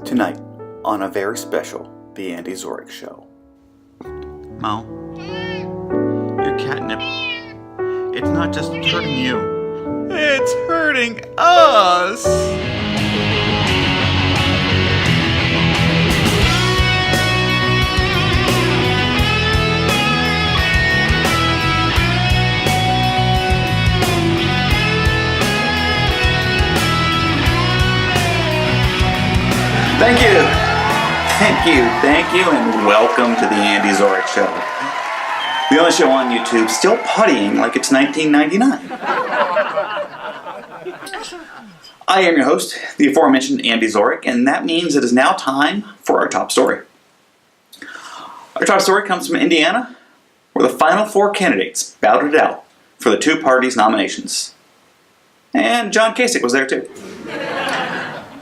Tonight, on a very special The Andy Zoric Show. Mo, your catnip, it's not just hurting you, it's hurting us! Thank you, and welcome to the Andy Zoric Show. The only show on YouTube still puttying like it's 1999. I am your host, the aforementioned Andy Zoric, and that means it is now time for our top story. Our top story comes from Indiana, where the final four candidates battled it out for the two parties' nominations. And John Kasich was there too.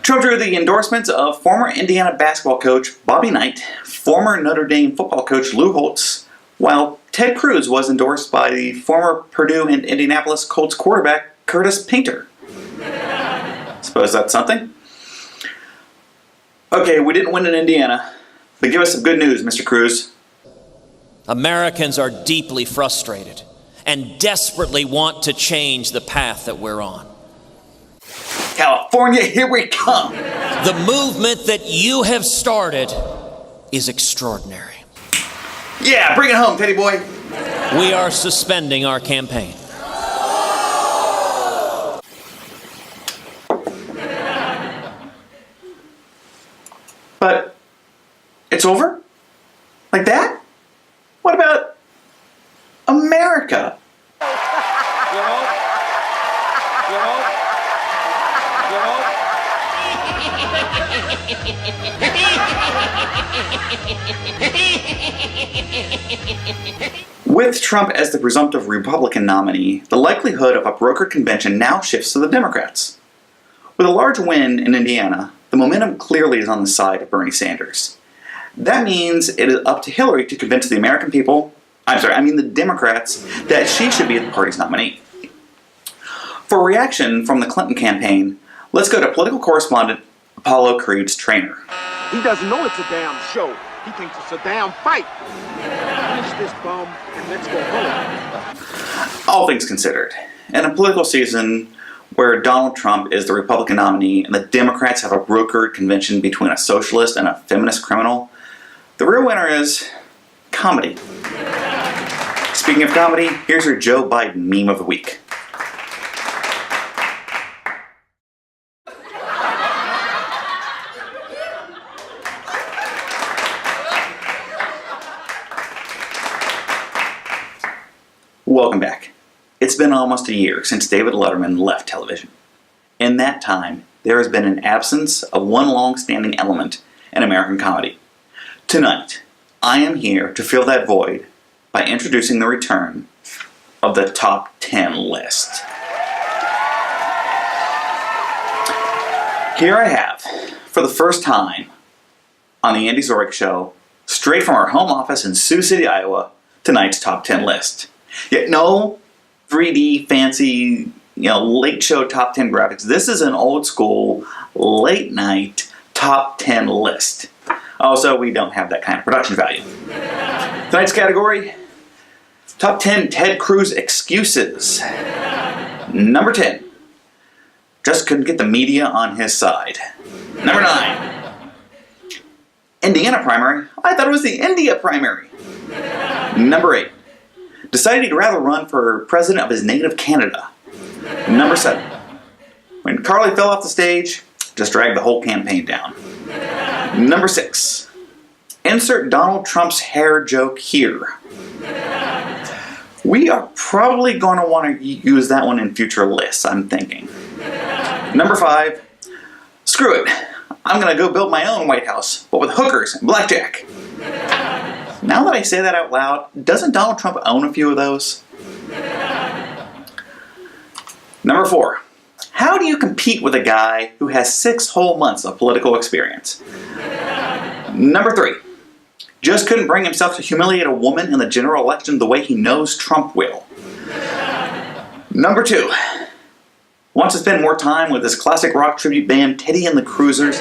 Trump drew the endorsements of former Indiana basketball coach Bobby Knight, former Notre Dame football coach Lou Holtz, while Ted Cruz was endorsed by the former Purdue and Indianapolis Colts quarterback Curtis Painter. Suppose that's something? Okay, we didn't win in Indiana, but give us some good news, Mr. Cruz. Americans are deeply frustrated and desperately want to change the path that we're on. California, here we come! The movement that you have started is extraordinary. Yeah, bring it home, Teddy boy! We are suspending our campaign. But it's over? Like that? What about America? With Trump as the presumptive Republican nominee, the likelihood of a brokered convention now shifts to the Democrats. With a large win in Indiana, the momentum clearly is on the side of Bernie Sanders. That means it is up to Hillary to convince the American people, the Democrats, that she should be the party's nominee. For a reaction from the Clinton campaign, let's go to political correspondent Apollo Creed's trainer. He doesn't know it's a damn show. He thinks it's a damn fight. Finish this bum and let's go home. All things considered, in a political season where Donald Trump is the Republican nominee and the Democrats have a brokered convention between a socialist and a feminist criminal, the real winner is comedy. Speaking of comedy, here's your Joe Biden meme of the week. Welcome back. It's been almost a year since David Letterman left television. In that time, there has been an absence of one long-standing element in American comedy. Tonight, I am here to fill that void by introducing the return of the Top 10 list. Here I have, for the first time on the Andy Zoric Show, straight from our home office in Sioux City, Iowa, tonight's Top 10 list. Yet no 3D fancy, late show top 10 graphics. This is an old school, late night top 10 list. Also, we don't have that kind of production value. Tonight's category, top 10 Ted Cruz excuses. Number 10, just couldn't get the media on his side. Number 9, Indiana primary. I thought it was the India primary. Number 8, decided he'd rather run for president of his native Canada. Number 7, when Carly fell off the stage, just dragged the whole campaign down. Number 6, insert Donald Trump's hair joke here. We are probably going to want to use that one in future lists, I'm thinking. Number 5, screw it. I'm going to go build my own White House, but with hookers and blackjack. Now that I say that out loud, doesn't Donald Trump own a few of those? Number 4, how do you compete with a guy who has 6 whole months of political experience? Number 3, just couldn't bring himself to humiliate a woman in the general election the way he knows Trump will. Number 2, wants to spend more time with his classic rock tribute band Teddy and the Cruisers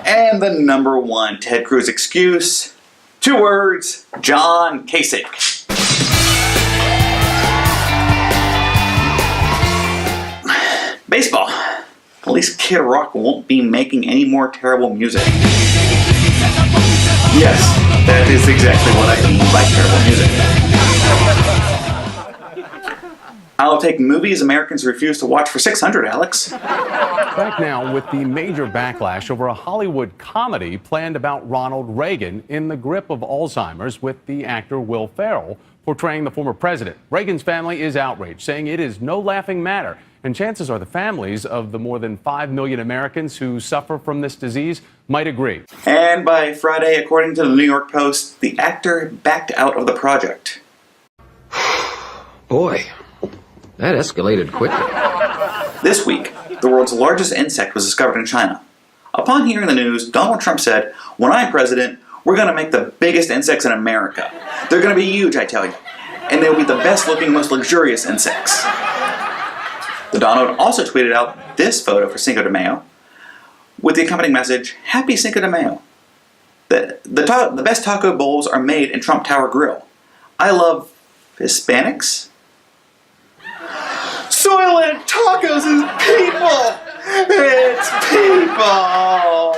And the number one Ted Cruz excuse, 2 words, John Kasich. Baseball. At least Kid Rock won't be making any more terrible music. Yes, that is exactly what I mean by terrible music. I'll take movies Americans refuse to watch for $600, Alex. Back now with the major backlash over a Hollywood comedy planned about Ronald Reagan in the grip of Alzheimer's, with the actor Will Ferrell portraying the former president. Reagan's family is outraged, saying it is no laughing matter. And chances are the families of the more than 5 million Americans who suffer from this disease might agree. And by Friday, according to the New York Post, the actor backed out of the project. Boy, that escalated quickly. This week, the world's largest insect was discovered in China. Upon hearing the news, Donald Trump said, "When I'm president, we're going to make the biggest insects in America. They're going to be huge, I tell you. And they'll be the best looking, most luxurious insects." The Donald also tweeted out this photo for Cinco de Mayo with the accompanying message, "Happy Cinco de Mayo. The best taco bowls are made in Trump Tower Grill. I love Hispanics." Soylent Tacos is people! It's people!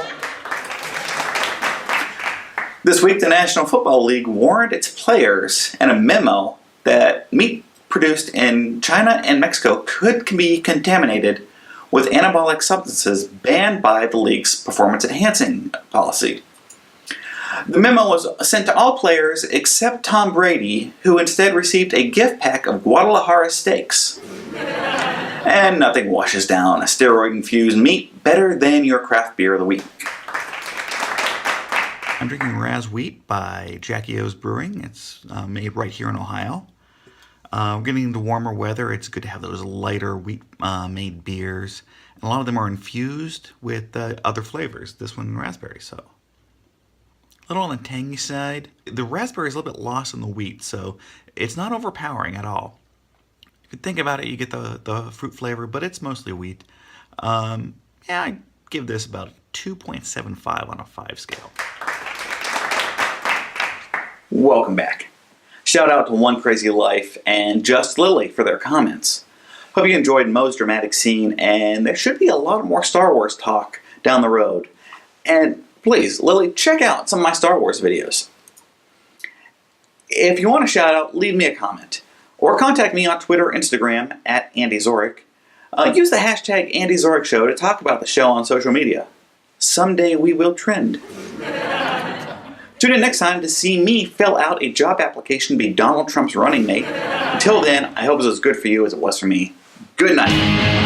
This week, the National Football League warned its players in a memo that meat produced in China and Mexico could be contaminated with anabolic substances banned by the league's performance-enhancing policy. The memo was sent to all players except Tom Brady, who instead received a gift pack of Guadalajara steaks. And nothing washes down a steroid-infused meat better than your craft beer of the week. I'm drinking Raz Wheat by Jackie O's Brewing. It's made right here in Ohio. We're getting into warmer weather. It's good to have those lighter wheat-made beers. And a lot of them are infused with other flavors. This one, raspberry, so a little on the tangy side. The raspberry is a little bit lost in the wheat, so it's not overpowering at all. If you think about it, you get the fruit flavor, but it's mostly wheat. I give this about 2.75 on a 5 scale. Welcome back. Shout out to One Crazy Life and Just Lily for their comments. Hope you enjoyed Moe's dramatic scene, and there should be a lot more Star Wars talk down the road. And please, Lily, check out some of my Star Wars videos. If you want a shout out, leave me a comment. Or contact me on Twitter or Instagram at Andy Zoric. Use the hashtag Andy Zoric Show to talk about the show on social media. Someday we will trend. Tune in next time to see me fill out a job application to be Donald Trump's running mate. Until then, I hope it was as good for you as it was for me. Good night.